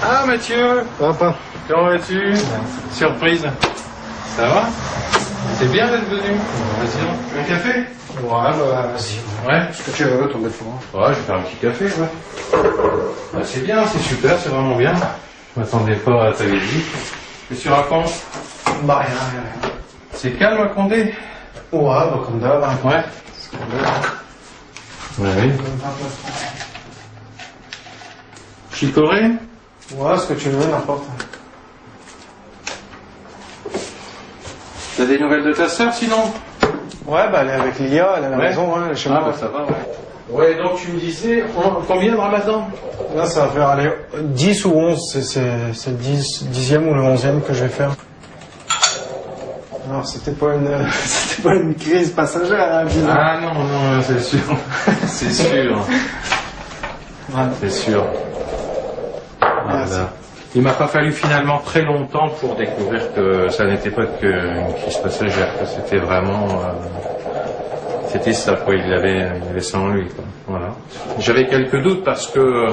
Ah Mathieu, Papa. comment vas-tu? Surprise. Ça va? C'est bien d'être venu. Vas-y, un café? Ouais, bah vas-y. Ouais. Ce que tu veux, t'embête pas. Ouais, je vais faire un petit café, ouais. Ah, c'est bien, c'est super, c'est vraiment bien. Je m'attendais pas à ta visite. Qu'est-ce que tu racontes? Bah rien. C'est calme à Condé? Ouais, bah comme d'hab. Ouais. Ouais, oui. Chicorée? Ouais, ce que tu veux, n'importe. T'as des nouvelles de ta sœur sinon? Ouais, bah elle est avec Lia, elle est à la maison, ouais, elle est chez moi. Bah ça va, ouais. Ouais, donc tu me disais, combien de Ramadan? Là, ça va faire aller 10 ou 11, c'est le 10e ou le 11e que je vais faire. Alors, c'était pas une crise passagère, hein, disons. Ah non, non, c'est sûr. C'est sûr. Ouais. C'est sûr. Voilà. Il m'a pas fallu finalement très longtemps pour découvrir que ça n'était pas qu'une crise passagère, que c'était vraiment... c'était ça, quoi. Il avait ça en lui, quoi. Voilà. J'avais quelques doutes parce que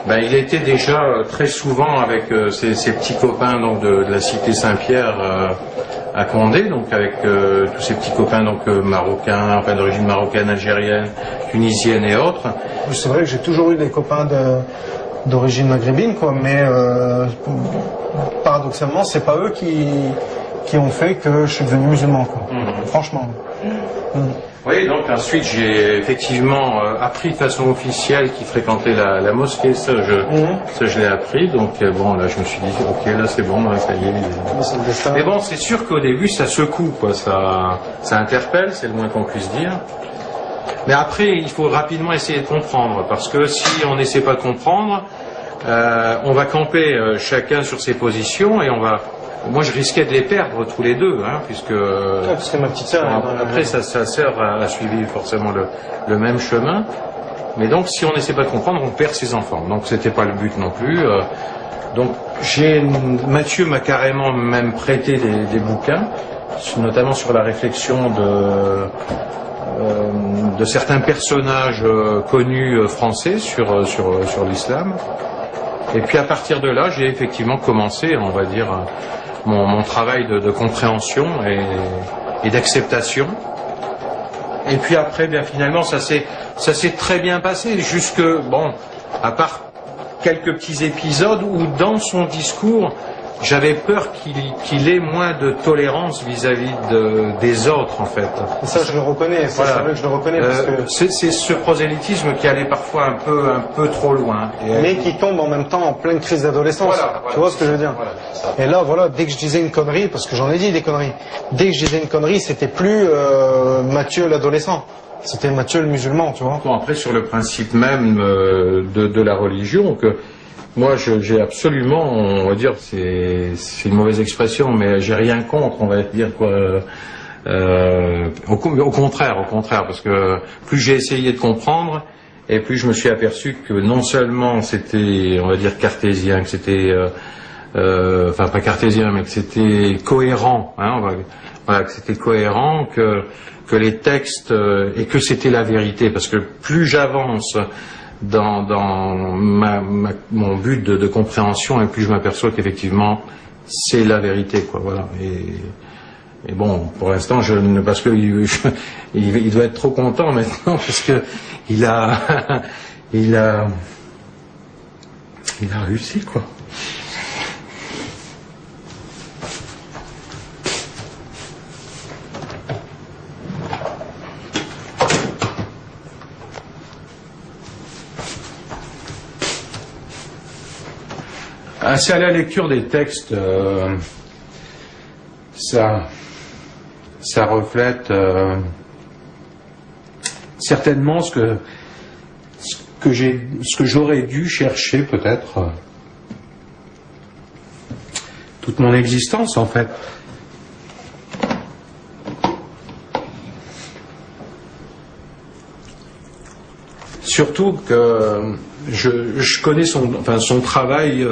il était déjà très souvent avec ses petits copains donc de la cité Saint-Pierre à Condé, donc avec tous ces petits copains donc marocains, enfin d'origine marocaine, algérienne, tunisienne et autres. C'est vrai que j'ai toujours eu des copains d'origine maghrébine, quoi, mais paradoxalement, c'est pas eux qui ont fait que je suis devenu musulman, quoi. Franchement. Oui, donc ensuite j'ai effectivement appris de façon officielle qu'il fréquentait la mosquée, ça je l'ai appris, donc bon là je me suis dit ok là c'est bon, là, ça y est. Mais bon c'est sûr qu'au début ça secoue, quoi, ça interpelle, c'est le moins qu'on puisse dire. Mais après il faut rapidement essayer de comprendre, parce que si on n'essaie pas de comprendre, on va camper chacun sur ses positions et on va... Moi, je risquais de les perdre tous les deux, hein, puisque... Ouais, parce que ma petite sœur... Après, sa sœur a suivi forcément le même chemin. Mais donc, si on n'essaie pas de comprendre, on perd ses enfants. Donc, c'était pas le but non plus. Donc, Mathieu m'a carrément même prêté des bouquins, notamment sur la réflexion de certains personnages connus français sur l'islam. Et puis, à partir de là, j'ai effectivement commencé, on va dire... Mon travail de compréhension et d'acceptation. Et puis après, bien finalement, ça s'est très bien passé, jusque, bon, à part quelques petits épisodes où dans son discours, j'avais peur qu'il ait moins de tolérance vis-à-vis des autres, en fait. Et ça, je le reconnais, voilà. C'est vrai que je le reconnais, parce que... C'est ce prosélytisme qui allait parfois un peu trop loin. Mais qui tombe en même temps en pleine crise d'adolescence. Voilà, tu vois ce que je veux dire? Voilà, et là, voilà, dès que je disais une connerie, parce que j'en ai dit des conneries, dès que je disais une connerie, c'était plus Mathieu l'adolescent. C'était Mathieu le musulman, tu vois. Bon, après, sur le principe même de la religion, que moi, j'ai absolument, on va dire, c'est une mauvaise expression, mais j'ai rien contre, on va dire, quoi. Au contraire, parce que plus j'ai essayé de comprendre, et plus je me suis aperçu que non seulement c'était, on va dire, cartésien, que c'était, enfin pas cartésien, mais que c'était cohérent, hein, voilà, que c'était cohérent, que les textes, et que c'était la vérité, parce que plus j'avance dans mon but de compréhension, et plus je m'aperçois qu'effectivement c'est la vérité, quoi, voilà. Et bon, pour l'instant, parce que il doit être trop content maintenant, parce que il a réussi, quoi. C'est à la lecture des textes, ça reflète certainement ce que j'aurais dû chercher peut-être toute mon existence, en fait. Surtout que je connais son travail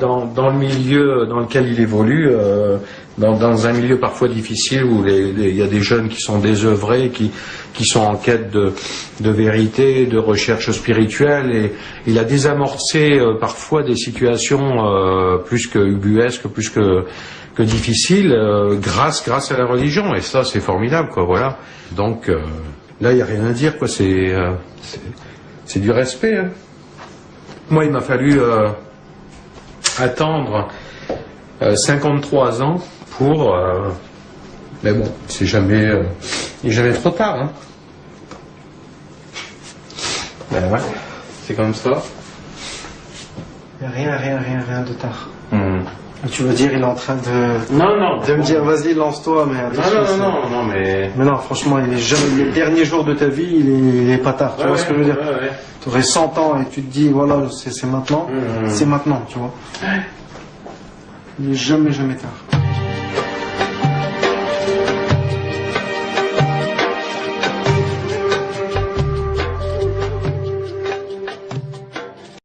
dans le milieu dans lequel il évolue, dans un milieu parfois difficile où il y a des jeunes qui sont désœuvrés, qui sont en quête de vérité, de recherche spirituelle, et il a désamorcé parfois des situations plus que ubuesques, plus que difficiles, grâce à la religion, et ça c'est formidable, quoi, voilà. Donc là il n'y a rien à dire, quoi, c'est du respect, hein. Moi il m'a fallu attendre 53 ans pour... mais bon, il n'est jamais trop tard, hein. Ben ouais, c'est comme ça. Il n'y a rien de tard. Mmh. Tu veux dire, il est en train de... Non. De me dire, vas-y, lance-toi, mais attention. Non, mais... Mais non, franchement, il est jamais... Les derniers jours de ta vie, il est pas tard. Tu vois ce que je veux dire? Ouais. Tu aurais 100 ans et tu te dis, voilà, c'est maintenant. C'est maintenant, tu vois. Il est jamais tard.